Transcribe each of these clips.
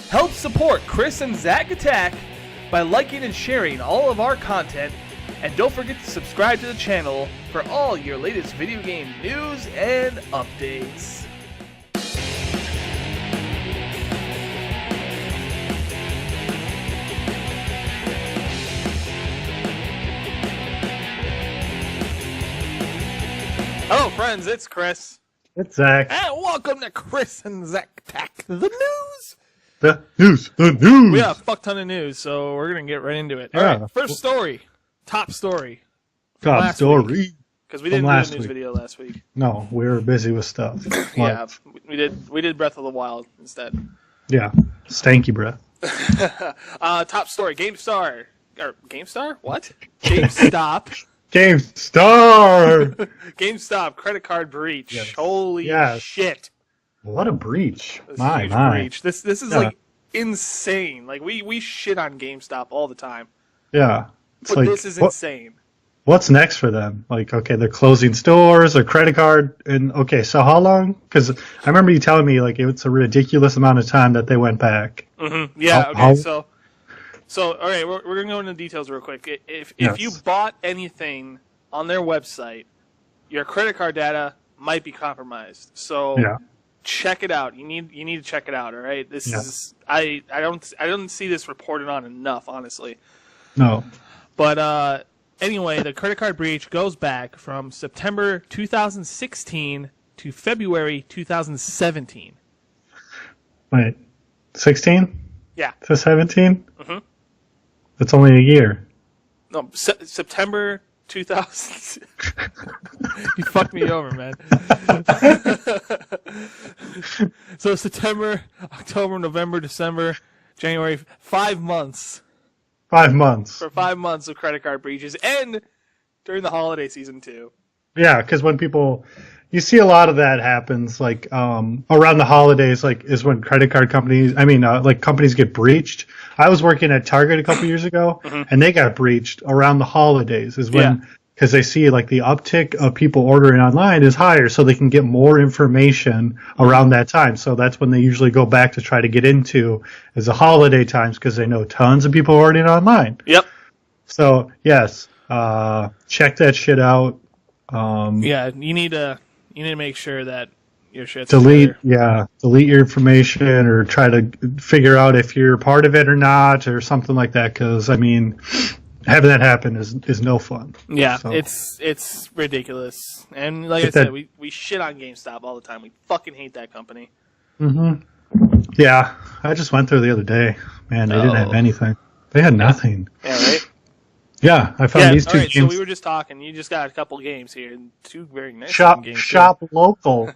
Help support Chris and Zach Attack by liking and sharing all of our content, and don't forget to subscribe to the channel for all your latest video game news and updates. Hello friends, it's Chris. It's Zach. And welcome to Chris and Zach Attack, the news. The news. We got a fuck ton of news, so we're going to get right into it. All right, first story. Top story. Top story. Because we didn't do a news video last week. No, we were busy with stuff. Yeah, we did Breath of the Wild instead. Yeah, stanky breath. Top story. GameStar. Or GameStar? What? GameStop. GameStar! GameStop credit card breach. Yes. Holy shit. What a breach. This My. breach. This is like insane. Like we shit on GameStop all the time. Yeah. It's But like, this is insane. What's next for them? Like, okay, they're closing stores, their credit card, and okay, so how long? Because I remember you telling me like it's a ridiculous amount of time that they went back. Mm-hmm. Yeah, so all right, we're going to go into details real quick. If you bought anything on their website, your credit card data might be compromised. So check it out. You need to check it out, all right? This is I don't see this reported on enough, honestly. No. But anyway, the credit card breach goes back from September 2016 to February 2017. Wait, 16? Yeah. To 17? Mm-hmm. That's only a year. No, September 2000. You fucked me over, man. So September, October, November, December, January, 5 months. 5 months. For 5 months of credit card breaches, and during the holiday season too. Yeah, because when you see a lot of that happens, like around the holidays, like is when credit card companies, like companies get breached. I was working at Target a couple years ago, and they got breached around the holidays. Is when because they see like the uptick of people ordering online is higher, so they can get more information around that time. So that's when they usually go back to try to get into is the holiday times because they know tons of people are ordering online. Yep. So yes, check that shit out. You need to make sure that your shit's delete your information or try to figure out if you're part of it or not or something like that. Because having that happen is no fun. Yeah, so. It's ridiculous. And like I said, we shit on GameStop all the time. We fucking hate that company. Mm-hmm. Yeah, I just went there the other day. Man, they didn't have anything. They had nothing. Yeah, right. Yeah, I found these two games. So we were just talking. You just got a couple games here, and two very nice games. Shop local.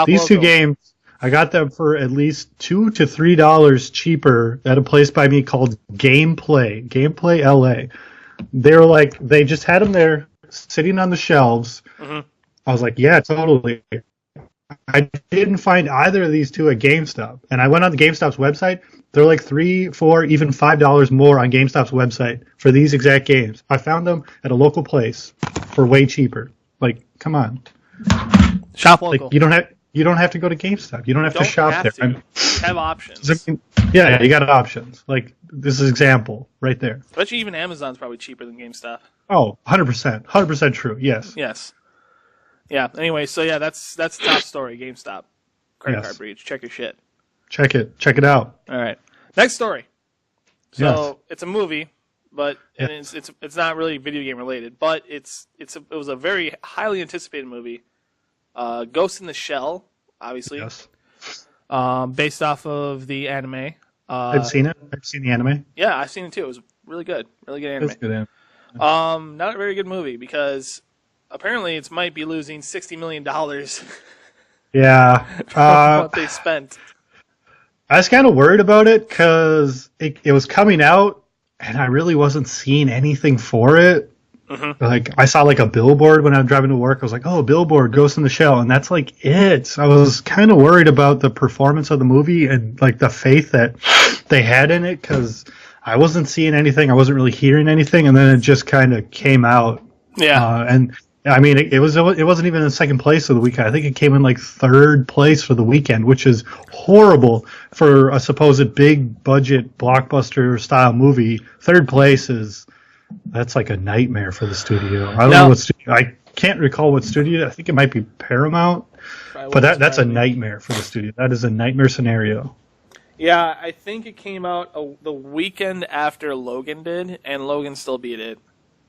These two games, I got them for at least $2 to $3 cheaper at a place by me called Gameplay LA. They just had them there sitting on the shelves. Mm-hmm. I was like, yeah, totally. I didn't find either of these two at GameStop, and I went on the GameStop's website. They're like $3, $4, even $5 more on GameStop's website for these exact games. I found them at a local place for way cheaper. Like, come on, shop local. Like, you don't have to go to GameStop. You don't have to shop there. Have options. Yeah, you got options. Like this is example right there. I bet you even Amazon's probably cheaper than GameStop. Oh, 100% true. Yes. Yeah. Anyway, so yeah, that's the top story. GameStop credit card breach. Check your shit. Check it out. All right. Next story. So it's a movie, but it's not really video game related. But it was a very highly anticipated movie. Ghost in the Shell, obviously. Yes. Based off of the anime. I've seen it. I've seen the anime. Yeah, I've seen it too. It was really good. Really good anime. It's good anime. Not a very good movie because apparently it might be losing $60 million. Yeah. What they spent. I was kind of worried about it because it was coming out and I really wasn't seeing anything for it. Mm-hmm. Like I saw like a billboard when I was driving to work. I was like, "Oh, billboard, Ghost in the Shell," and that's like it. I was kind of worried about the performance of the movie and like the faith that they had in it because I wasn't seeing anything. I wasn't really hearing anything, and then it just kind of came out. Yeah. And I mean, it wasn't even in second place for the weekend. I think it came in like third place for the weekend, which is horrible for a supposed big budget blockbuster style movie. Third place that's like a nightmare for the studio. I don't know what studio. I can't recall what studio. I think it might be Paramount, but that's a nightmare for the studio. That is a nightmare scenario. Yeah, I think it came out the weekend after Logan did, and Logan still beat it.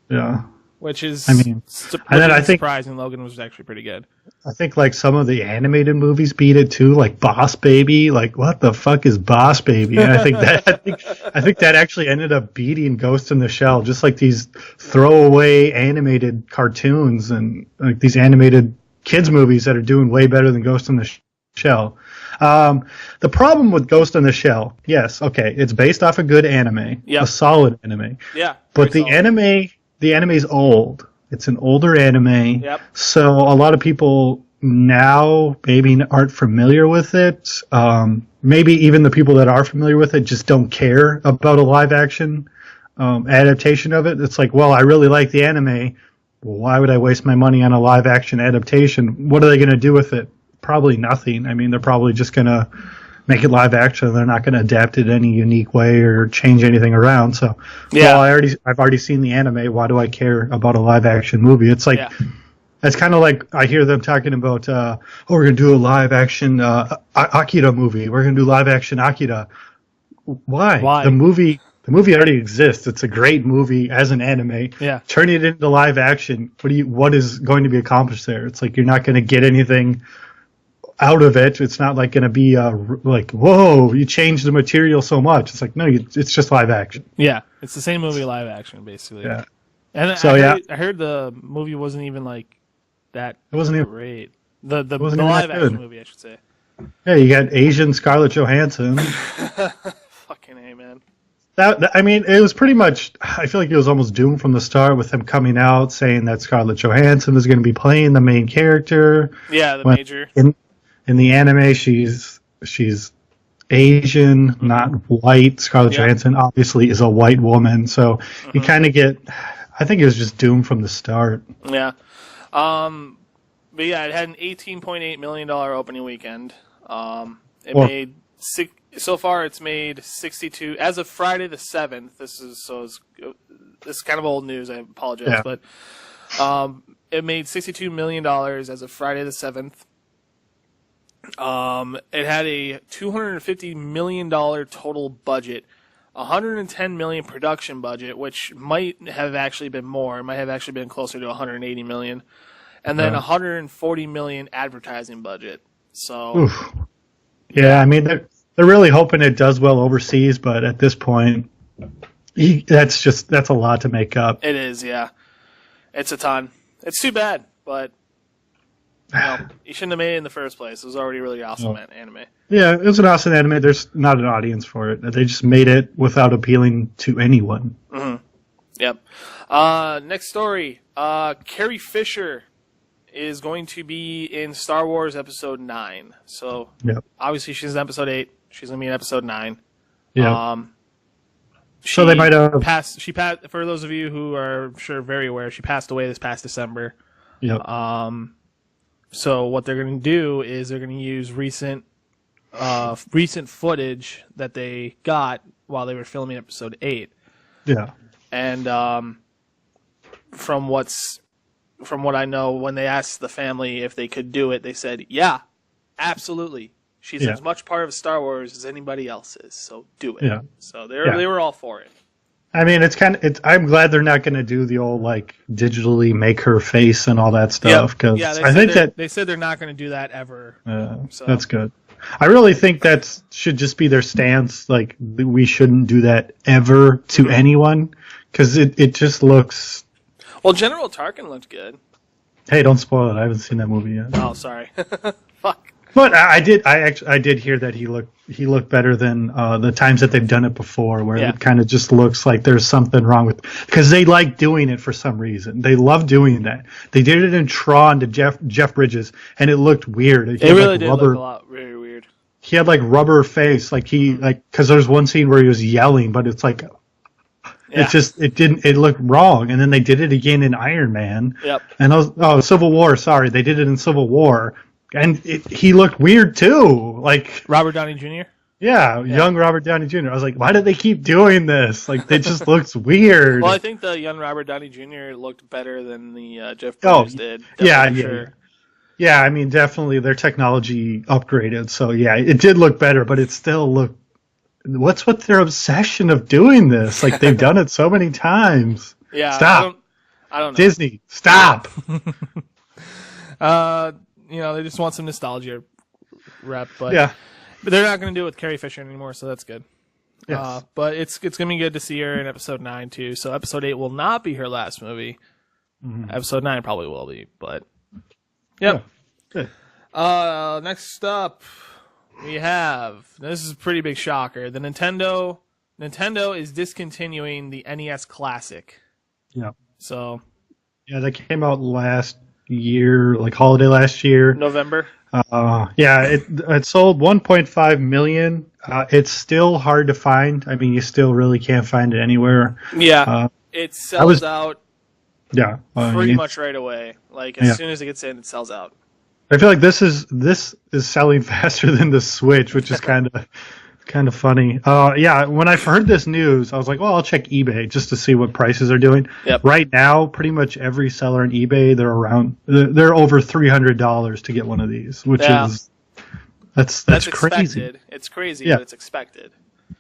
Yeah. Which is, and then I think surprising. Logan was actually pretty good. I think like some of the animated movies beat it too, like Boss Baby. Like, what the fuck is Boss Baby? And I think that actually ended up beating Ghost in the Shell, just like these throwaway animated cartoons and like these animated kids movies that are doing way better than Ghost in the Shell. The problem with Ghost in the Shell, yes, okay, it's based off a good anime, a solid anime. Yeah, but the anime's old. It's an older anime. Yep. So a lot of people now maybe aren't familiar with it. Maybe even the people that are familiar with it just don't care about a live action adaptation of it. It's like, well, I really like the anime. Well, why would I waste my money on a live action adaptation? What are they going to do with it? Probably nothing. I mean, they're probably just going to make it live action. They're not going to adapt it any unique way or change anything around. So, well, I've already seen the anime. Why do I care about a live action movie? It's like, it's kind of like I hear them talking about, we're going to do a live action Akira movie. We're going to do live action Akira. Why? The movie already exists. It's a great movie as an anime. Yeah. Turning it into live action, what is going to be accomplished there? It's like you're not going to get anything out of it. It's not like going to be like, whoa, you changed the material so much. It's like, no, it's just live action. Yeah, it's the same movie live action, basically. Yeah. And so I heard the movie wasn't even like that. It wasn't even great. The live action movie, I should say. Yeah, you got Asian Scarlett Johansson. Fucking A, man. I mean, it was pretty much, I feel like it was almost doomed from the start with them coming out saying that Scarlett Johansson was going to be playing the main character. Yeah, the major. In the anime, she's Asian, not white. Scarlett Johansson obviously is a white woman, so you kind of get. I think it was just doomed from the start. Yeah, but yeah, it had an $18.8 million opening weekend. Made so far. It's made 62 as of Friday the 7th. This is kind of old news. I apologize, but it made $62 million as of Friday the 7th. It had a $250 million total budget, $110 million production budget, which might have actually been more. It might have actually been closer to $180 million, and then $140 million advertising budget. So, oof. Yeah, I mean they're really hoping it does well overseas, but at this point, that's a lot to make up. It is, yeah. It's a ton. It's too bad, but. You shouldn't have made it in the first place. It was already really awesome anime. Yeah, it was an awesome anime. There's not an audience for it. They just made it without appealing to anyone. Mm-hmm. Yep. Next story. Carrie Fisher is going to be in Star Wars Episode 9. So, obviously she's in Episode 8. She's going to be in Episode 9. Yeah. So they might have... She passed, for those of you who are sure very aware, she passed away this past December. Yep. So what they're going to do is they're going to use recent footage that they got while they were filming Episode 8. Yeah. And from what I know, when they asked the family if they could do it, they said, "Yeah, absolutely. She's as much part of Star Wars as anybody else is. So do it." Yeah. So they were all for it. I mean, I'm glad they're not going to do the old like digitally make her face and all that stuff because I think they said they're not going to do that ever. So. That's good. I really think that should just be their stance. Like we shouldn't do that ever to anyone because it just looks. Well, General Tarkin looked good. Hey, don't spoil it. I haven't seen that movie yet. Oh, sorry. Fuck. But I did hear that he looked better than the times that they've done it before, where it kind of just looks like there's something wrong with because they like doing it for some reason. They love doing that. They did it in Tron to Jeff Bridges, and it looked weird. It really did look a lot very weird. He had like rubber face, because there's one scene where he was yelling, but it's like Yeah. It looked wrong. And then they did it again in Iron Man. Yep. And Civil War, sorry. They did it in Civil War. And he looked weird too. Like Robert Downey Jr.? Yeah, young Robert Downey Jr. I was like, why did they keep doing this? Like, it just looks weird. Well, I think the young Robert Downey Jr. looked better than the Jeff Bridges did. Yeah, I mean, definitely their technology upgraded. So, yeah, it did look better, but it still looked... What's with their obsession of doing this? Like, they've done it so many times. Yeah, stop. I don't know. Disney, stop. They just want some nostalgia rep, but... Yeah. But they're not going to do it with Carrie Fisher anymore, so that's good. Yes. But it's going to be good to see her in episode 9 too. So episode 8 will not be her last movie. Mm-hmm. Episode 9 probably will be, but yep. Yeah. Good. Next up we have, this is a pretty big shocker. The Nintendo is discontinuing the NES Classic. Yeah. So yeah, that came out last year, like holiday last year. November. It sold 1.5 million. It's still hard to find. I mean, you still really can't find it anywhere. Yeah, it sells out. Yeah, pretty much right away. Like as soon as it gets in, it sells out. I feel like this is selling faster than the Switch, which is kind of funny. When I heard this news, I was like, well, I'll check eBay just to see what prices are doing. Yep. Right now, pretty much every seller on eBay, they're over $300 to get one of these, which is that's crazy. Expected. It's crazy, but it's expected.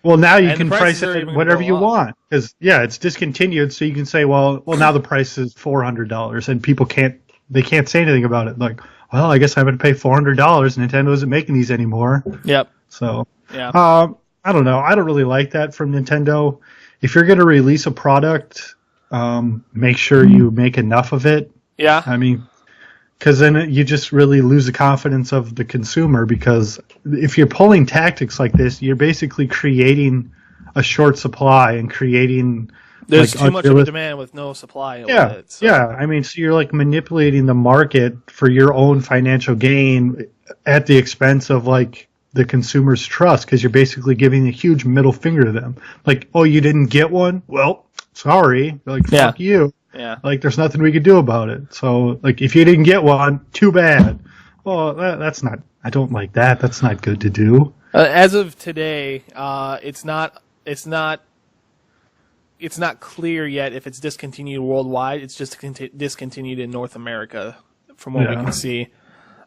Well, now you can price it whatever you want because it's discontinued, so you can say, well, now the price is $400, and people can't say anything about it. Like, well, I guess I'm going to pay $400. Nintendo isn't making these anymore. Yep. So. Yeah. I don't know. I don't really like that from Nintendo. If you're going to release a product, make sure you make enough of it. Yeah. I mean, because then you just really lose the confidence of the consumer. Because if you're pulling tactics like this, you're basically creating a short supply and creating. There's too much of a demand with no supply. Yeah. With it, so. Yeah. I mean, so you're like manipulating the market for your own financial gain at the expense of like the consumer's trust, because you're basically giving a huge middle finger to them. Like, oh, you didn't get one? Well, sorry. Like, fuck you. Yeah. Like, there's nothing we could do about it. So, like, if you didn't get one, too bad. Well, that's not, I don't like that. That's not good to do. As of today, it's not clear yet if it's discontinued worldwide. It's just discontinued in North America, from what we can see.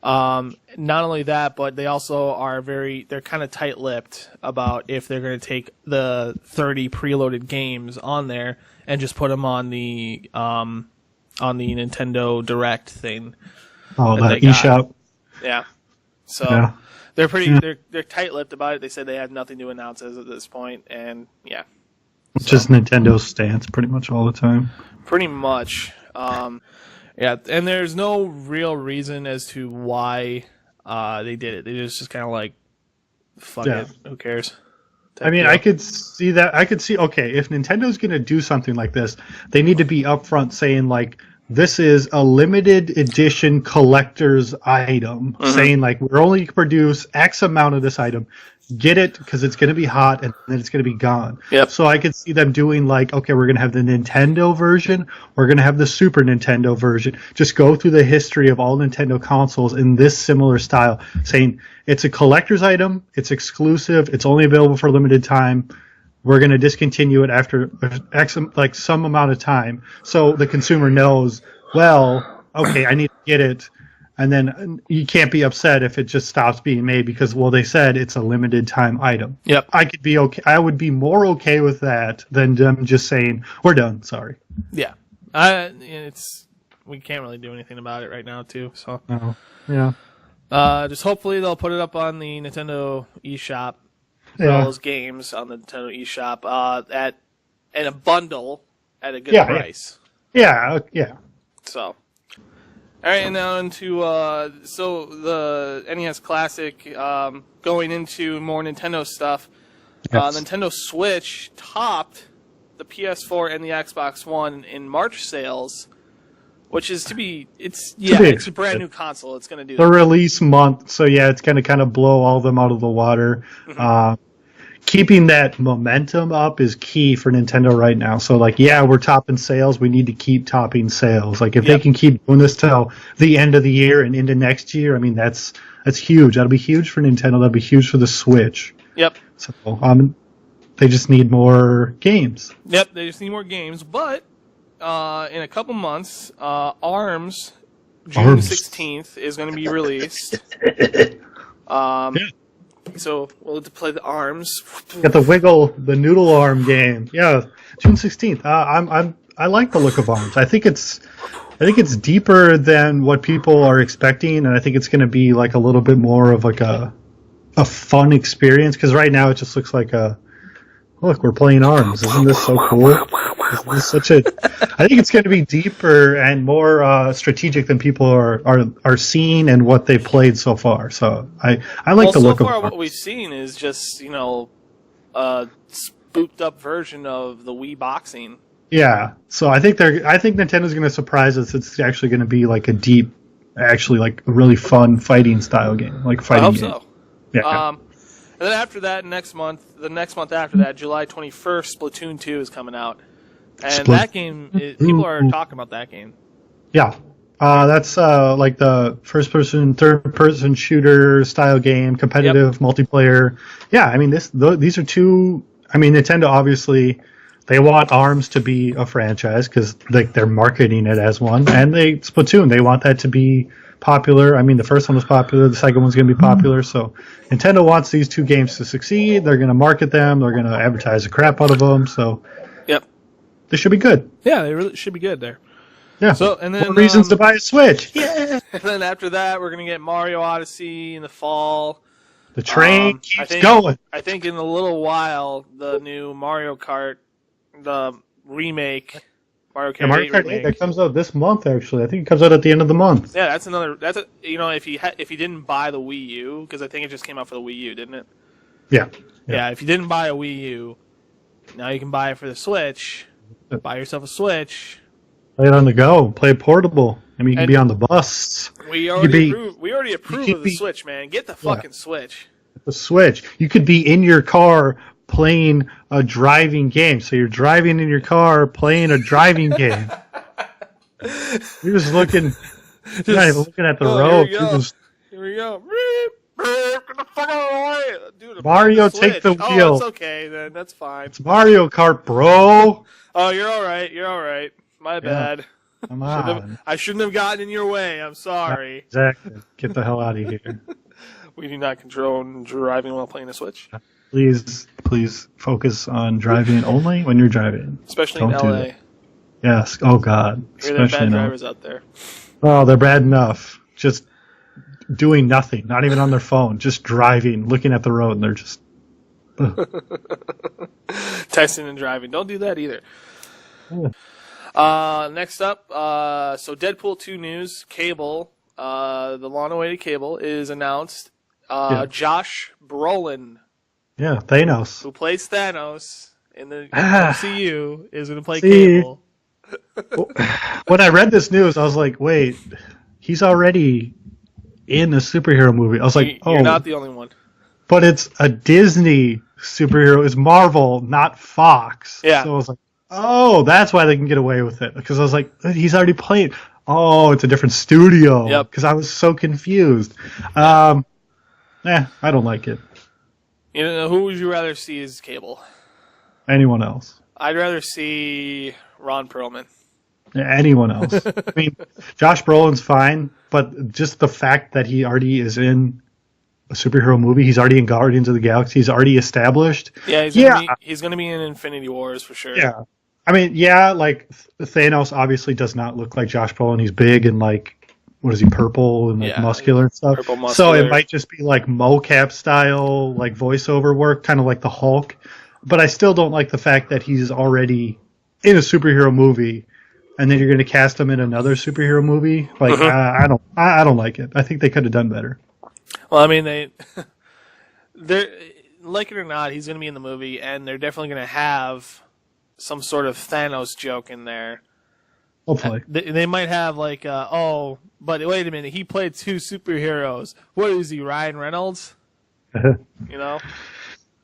Not only that, but they also are they're kind of tight-lipped about if they're going to take the 30 preloaded games on there and just put them on the Nintendo Direct thing. Oh, that eShop. Yeah. So they're they're tight-lipped about it. They said they had nothing to announce as of this point, and it's just Nintendo's stance pretty much all the time. Pretty much. Yeah, and there's no real reason as to why they did it. They just kind of like, fuck it, who cares? I mean, I could see that. Okay, if Nintendo's going to do something like this, they need to be upfront saying, like, this is a limited edition collector's item. Mm-hmm. Saying, like, we're only going to produce X amount of this item. Get it, because it's going to be hot, and then it's going to be gone. Yep. So I could see them doing, like, okay, we're going to have the Nintendo version, we're going to have the Super Nintendo version. Just go through the history of all Nintendo consoles in this similar style, saying it's a collector's item, it's exclusive, it's only available for a limited time. We're going to discontinue it after some amount of time, so the consumer knows, well, okay, I need to get it. And then you can't be upset if it just stops being made because, well, they said it's a limited time item. Yep. I could be okay. I would be more okay with that than them just saying we're done. Sorry. Yeah. We can't really do anything about it right now, too. So. Yeah. Just hopefully they'll put it up on the Nintendo eShop. All those games on the Nintendo eShop in a bundle at a good price. Yeah. So. All right, and now into the NES Classic, going into more Nintendo stuff. Yes. Nintendo Switch topped the PS4 and the Xbox One in March sales, which is it's a brand new console. It's going to do the release month, so it's going to kind of blow all of them out of the water. Mm-hmm. keeping that momentum up is key for Nintendo right now. So, like, yeah, we're topping sales. We need to keep topping sales. Like, if they can keep doing this till the end of the year and into next year, I mean, that's huge. That'll be huge for Nintendo. That'll be huge for the Switch. Yep. So, they just need more games. Yep, they just need more games. But in a couple months, ARMS, June 16th, is going to be released. So we'll have to play the ARMS. Got the noodle arm game. Yeah, June 16th. I like the look of ARMS. I think it's deeper than what people are expecting, and I think it's going to be like a little bit more of like a fun experience. Because right now it just looks like look, we're playing ARMS. Isn't this so cool? I think it's going to be deeper and more strategic than people are seeing and what they've played so far. So I like the look of ARMS. So far, what we've seen is just a spooked up version of the Wii boxing. Yeah. So I think Nintendo's going to surprise us. It's actually going to be like a really fun fighting style game, like fighting. I hope so. Yeah. And then after that, the next month after that, July 21st, Splatoon 2 is coming out. And that game, people are talking about that game. Yeah. That's like the first-person, third-person shooter style game, competitive multiplayer. Yeah, I mean, these are two... I mean, Nintendo, obviously, they want ARMS to be a franchise because they're marketing it as one. And Splatoon, they want that to be popular. I mean, the first one was popular. The second one's going to be popular. So Nintendo wants these two games to succeed. They're going to market them. They're going to advertise the crap out of them. So they should be good. Yeah, they really should be good there. Yeah. So and then more reasons to buy a Switch. Yeah. And then after that, we're going to get Mario Odyssey in the fall. The train keeps going. I think in a little while, the new Mario Kart, the remake. Mario Kart 8 remake. That comes out this month. Actually, I think it comes out at the end of the month. Yeah, if you didn't buy the Wii U, because I think it just came out for the Wii U, didn't it? Yeah. Yeah. If you didn't buy a Wii U, now you can buy it for the Switch. Buy yourself a Switch. Play it on the go. Play it portable. I mean, you can be on the bus. We already approve of the Switch, man. Get the fucking Switch. The Switch. You could be in your car playing a driving game. So you're driving in your car playing a driving game. You're just looking. You're not even looking at the road. Here we go. Get the fuck out of the way. Dude, Mario, take the wheel. Oh, it's okay then. That's fine. It's Mario Kart, bro. Oh, you're all right. My bad. Come on. I shouldn't have gotten in your way. I'm sorry. Exactly. Get the hell out of here. We do not condone driving while playing a Switch. Please focus on driving only when you're driving. Especially in LA. Yes. Oh, God. There are bad drivers out there. Oh, they're bad enough. Just doing nothing. Not even on their phone. Just driving, looking at the road, and they're just... Texting and driving. Don't do that either. Yeah. Next up, so Deadpool 2 news. Cable, the long-awaited Cable, is announced. Josh Brolin. Yeah, Thanos. Who plays Thanos in the MCU is going to play Cable. When I read this news, I was like, wait, he's already in a superhero movie. I was like, You're not the only one. But it's a Disney superhero. It's Marvel, not Fox. Yeah. So I was like, oh, that's why they can get away with it. Because I was like, he's already played. Oh, it's a different studio. Yep. Because I was so confused. I don't like it. You know, who would you rather see as Cable? Anyone else. I'd rather see Ron Perlman. Anyone else. I mean, Josh Brolin's fine, but just the fact that he already is in a superhero movie, he's already in Guardians of the Galaxy, he's already established. Yeah, he's going to be in Infinity Wars for sure. Yeah. I mean, like, Thanos obviously does not look like Josh Brolin. He's big and, like, what is he, purple and like muscular and stuff. Purple muscular. So it might just be, like, mocap style, like, voiceover work, kind of like the Hulk. But I still don't like the fact that he's already in a superhero movie, and then you're going to cast him in another superhero movie. Like, I don't like it. I think they could have done better. Well, I mean, they're like it or not, he's going to be in the movie, and they're definitely going to have some sort of Thanos joke in there. Hopefully. They might have like, but wait a minute, he played two superheroes. What is he, Ryan Reynolds? You know?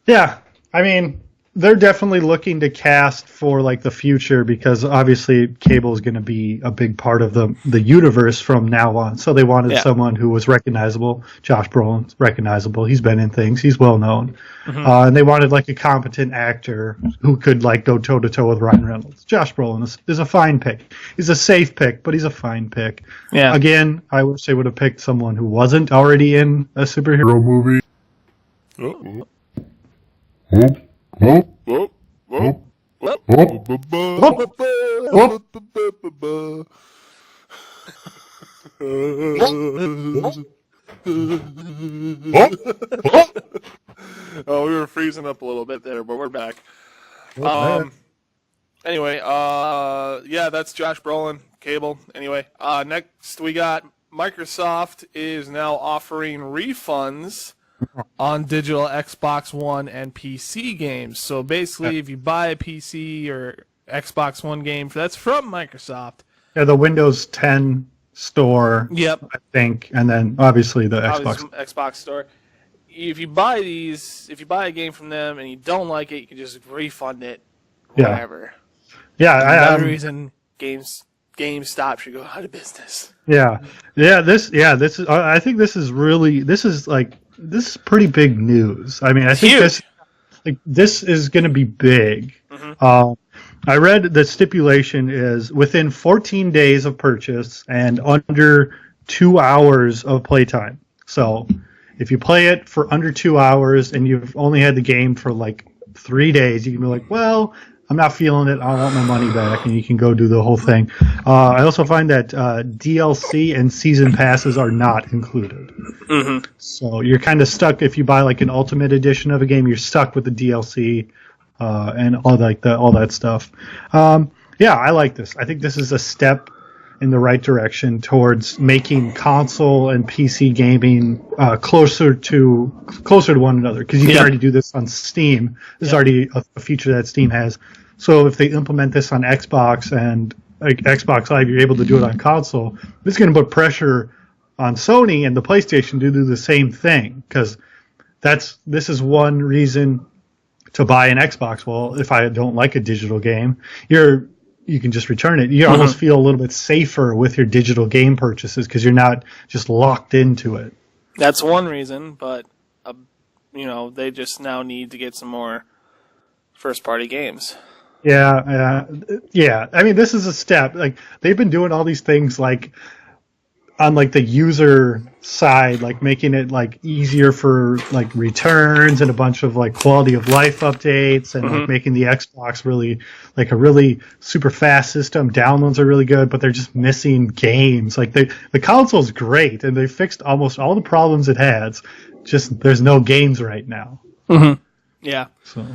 Yeah. I mean, they're definitely looking to cast for like the future because obviously cable is going to be a big part of the universe from now on. So they wanted someone who was recognizable. Josh Brolin's recognizable. He's been in things. He's well known. Mm-hmm. And they wanted like a competent actor who could like go toe to toe with Ryan Reynolds. Josh Brolin is a fine pick. He's a safe pick, but he's a fine pick. Yeah. Again, I wish they would have picked someone who wasn't already in a superhero movie. Oh. Oh, we were freezing up a little bit there, but we're back. Anyway, that's Josh Brolin, Cable. Anyway, next we got Microsoft is now offering refunds on digital Xbox One and PC games. So basically, if you buy a PC or Xbox One game that's from Microsoft, the Windows 10 store, yep, I think, and then obviously the Xbox store. If you buy a game from them and you don't like it, you can just refund it wherever. Yeah, another reason GameStop should go out of business. I think this is pretty big news. I mean, I think this is going to be big. Mm-hmm. I read the stipulation is within 14 days of purchase and under 2 hours of playtime. So if you play it for under 2 hours and you've only had the game for like 3 days, you can be like, well, I'm not feeling it. I want my money back, and you can go do the whole thing. I also find that DLC and season passes are not included. Mm-hmm. So you're kind of stuck if you buy like an ultimate edition of a game. You're stuck with the DLC and all that stuff. I like this. I think this is a step in the right direction towards making console and PC gaming closer to one another, because you can already do this on Steam. This is already a feature that Steam has. So if they implement this on Xbox and like Xbox Live, you're able to do it on console. This is going to put pressure on Sony and the PlayStation to do the same thing, because this is one reason to buy an Xbox. Well, if I don't like a digital game, you can just return it. You almost feel a little bit safer with your digital game purchases because you're not just locked into it. That's one reason, but they just now need to get some more first-party games. Yeah. I mean, this is a step. Like, they've been doing all these things like on like the user side, like making it like easier for like returns and a bunch of like quality of life updates, and like making the Xbox really like a really super fast system. Downloads are really good, but they're just missing games. Like the console's great and they fixed almost all the problems it has. Just there's no games right now. Mm-hmm. Yeah. So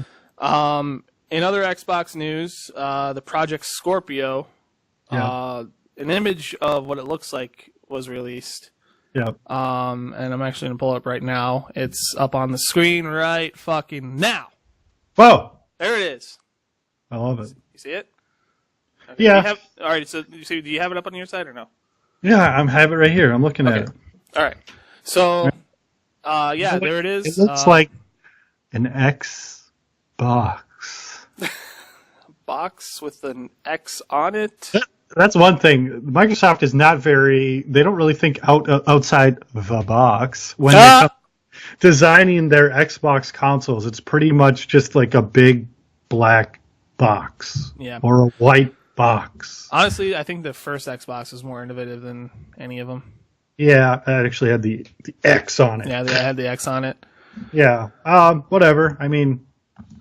in other Xbox news, the Project Scorpio, an image of what it looks like was released. Yeah. And I'm actually going to pull it up right now. It's up on the screen right fucking now. Whoa! There it is. I love it. You see it? Okay. Yeah. All right, so do you have it up on your side or no? Yeah, I have it right here. I'm looking at it. All right. So, there it is. It looks like an Xbox. Box with an X on it. That's one thing. Microsoft is not they don't really think outside the box when they come designing their Xbox consoles. It's pretty much just like a big black box or a white box. Honestly, I think the first Xbox was more innovative than any of them. Yeah, it actually had the X on it. Yeah, they had the X on it. Yeah, whatever. I mean,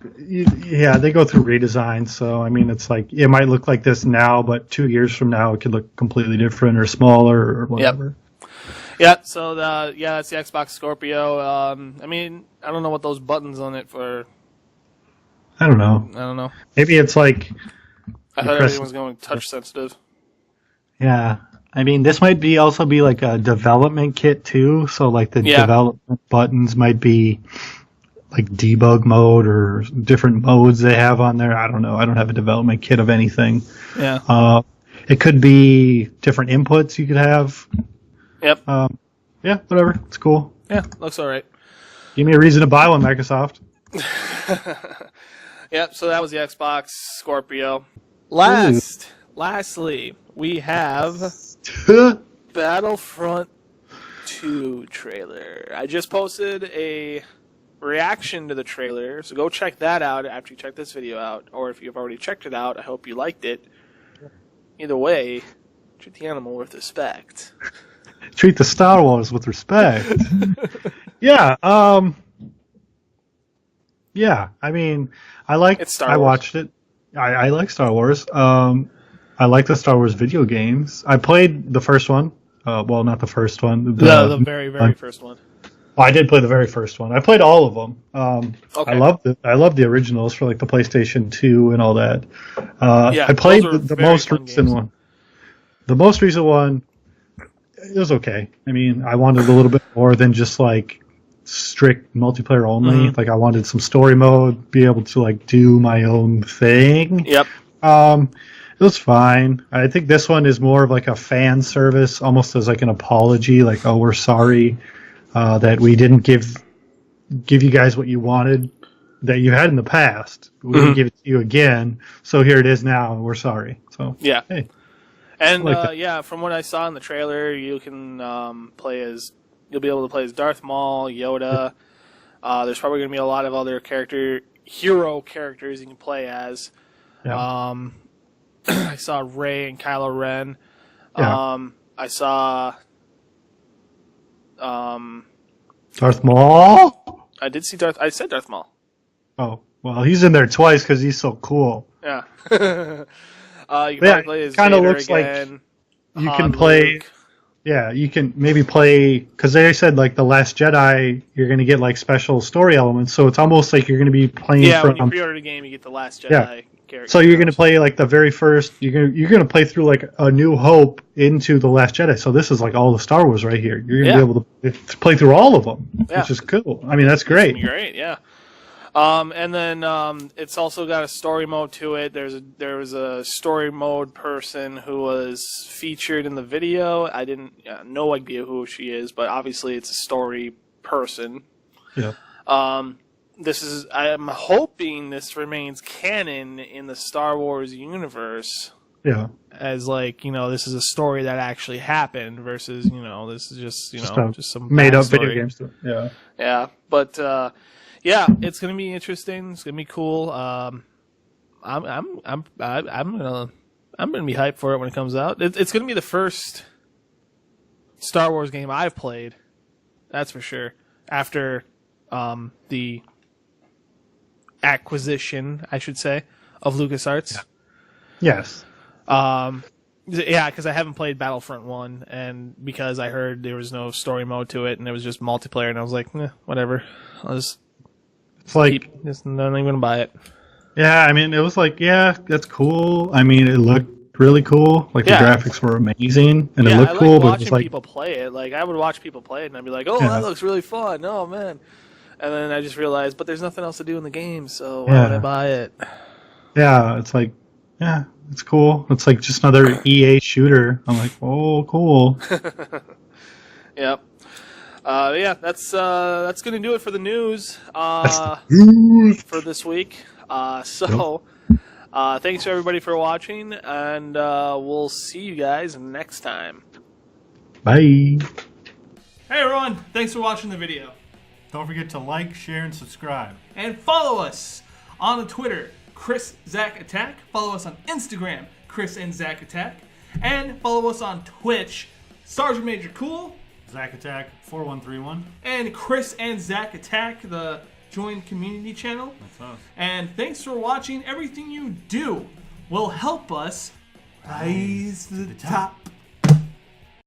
they go through redesigns, so I mean, it's like it might look like this now, but 2 years from now it could look completely different or smaller or whatever. Yeah. So that's the Xbox Scorpio. I mean, I don't know what those buttons on it for. I don't know. Maybe it's like I thought everything was going touch sensitive. Yeah. I mean, this might also be like a development kit too. So like the development buttons might be like debug mode or different modes they have on there. I don't know. I don't have a development kit of anything. Yeah. It could be different inputs you could have. Yep. Whatever. It's cool. Yeah, looks all right. Give me a reason to buy one, Microsoft. Yep, so that was the Xbox Scorpio. Lastly, we have Battlefront 2 trailer. I just posted a reaction to the trailer, so go check that out after you check this video out, or if you've already checked it out, I hope you liked it. Either way, treat the animal with respect. Treat the Star Wars with respect. Yeah, yeah, I mean, I watched it. I like Star Wars. I like the Star Wars video games. I played the first one. Well, not the first one. The very, very first one. I did play the very first one. I played all of them. Okay. I love the originals for like the PlayStation 2 and all that. I played the most recent one. The most recent one, it was okay. I mean, I wanted a little bit more than just like strict multiplayer only. Mm-hmm. Like I wanted some story mode, be able to like do my own thing. Yep. It was fine. I think this one is more of like a fan service, almost as like an apology. Like, oh, we're sorry that we didn't give you guys what you wanted that you had in the past. We didn't give it to you again. So here it is now, and we're sorry. So yeah. Hey, and yeah, from what I saw in the trailer, you can you'll be able to play as Darth Maul, Yoda. There's probably going to be a lot of other hero characters you can play as. Yeah. I saw Rey and Kylo Ren. Yeah. I saw Darth Maul. I did see Darth. I said Darth Maul. Oh well, he's in there twice because he's so cool. Yeah. You can play as Vader looks again. Like you can play. Luke. Yeah, you can maybe play because they said like the Last Jedi, you're going to get like special story elements. So it's almost like you're going to be playing. Yeah, when you pre-order the game, you get the Last Jedi. Yeah. So you're going to play like the very first. You're going to play through like A New Hope into the Last Jedi. So this is like all the Star Wars right here. You're going to be able to play through all of them, which is cool. I mean, that's great. Great, yeah. And then it's also got a story mode to it. There was a story mode person who was featured in the video. I didn't no idea who she is, but obviously it's a story person. Yeah. I'm hoping this remains canon in the Star Wars universe. Yeah. As like, this is a story that actually happened versus, this is just some made up video games. Yeah. Yeah, but yeah, it's gonna be interesting. It's gonna be cool. I'm gonna be hyped for it when it comes out. It's gonna be the first Star Wars game I've played. That's for sure. After the acquisition, I should say, of LucasArts. Yes. Yeah, because I haven't played Battlefront 1, and because I heard there was no story mode to it, and it was just multiplayer, and I was like, whatever. I'm not even gonna buy it. Yeah, I mean, it was like, yeah, that's cool. I mean, it looked really cool. Like the graphics were amazing, and it looked cool. But it was like people play it. Like I would watch people play it, and I'd be like, oh, that looks really fun. Oh man. And then I just realized, but there's nothing else to do in the game, so why would I buy it? Yeah, it's like, yeah, it's cool. It's like just another EA shooter. I'm like, oh, cool. Yep. Yeah, that's gonna do it for the news. For this week. Thanks to everybody for watching, and we'll see you guys next time. Bye. Hey everyone, thanks for watching the video. Don't forget to like, share, and subscribe. And follow us on the Twitter, ChrisAndZachAttack. Follow us on Instagram, ChrisAndZachAttack. And follow us on Twitch, SgtMajorCool, ZachAttack 4131. And ChrisAndZachAttack, the joined community channel. That's us. And thanks for watching. Everything you do will help us rise to the top.